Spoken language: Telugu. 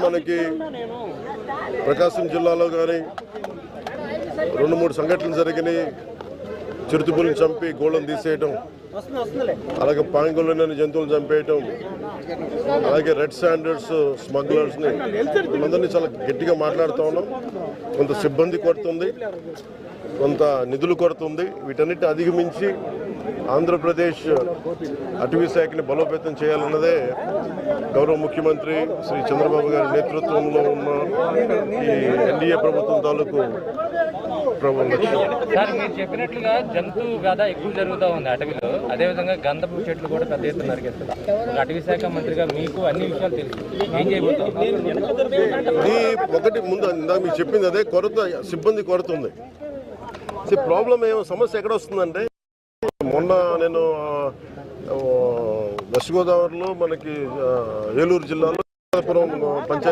మనకి ప్రకాశం జిల్లాలో కానీ 2-3 సంఘటనలు జరిగినాయి. చిరుతపులిని చంపి గోళ్ళను తీసేయటం, అలాగే పాంగులని జంతువులు చంపేయటం, అలాగే రెడ్ శాండర్స్ స్మగ్లర్స్ని వీళ్ళందరినీ చాలా గట్టిగా మాట్లాడుతూ ఉన్నాం. కొంత సిబ్బంది కొరత ఉంది, కొంత నిధులు కొరత ఉంది. వీటన్నిటిని అధిగమించి ఆంధ్రప్రదేశ్ అటవీ శాఖని బలోపేతం చేయాలన్నదే గౌరవ ముఖ్యమంత్రి శ్రీ చంద్రబాబు గారి నేతృత్వంలో ఉన్న ఈ ఎన్డీఏ ప్రభుత్వం తాలూకు సార్, మీరు చెప్పినట్లుగా జంతు వ్యాధ ఎక్కువ జరుగుతూ ఉంది అటవీలో. అదేవిధంగా గంధపు చెట్లు కూడా పెద్ద ఎత్తున నరికేస్తారు. అటవీ శాఖ మంత్రిగా మీకు అన్ని విషయాలు తెలుసు, ఏం చేయబోతున్నారు? ఒకటి ముందు ఇందాక మీకు చెప్పింది అదే, కొరత, సిబ్బంది కొరత ఉంది. ప్రాబ్లం సమస్య ఎక్కడ వస్తుందంటే, మొన్న నేను వెస్ట్ గోదావరిలో మనకి ఏలూరు జిల్లాలో పంచాయతీ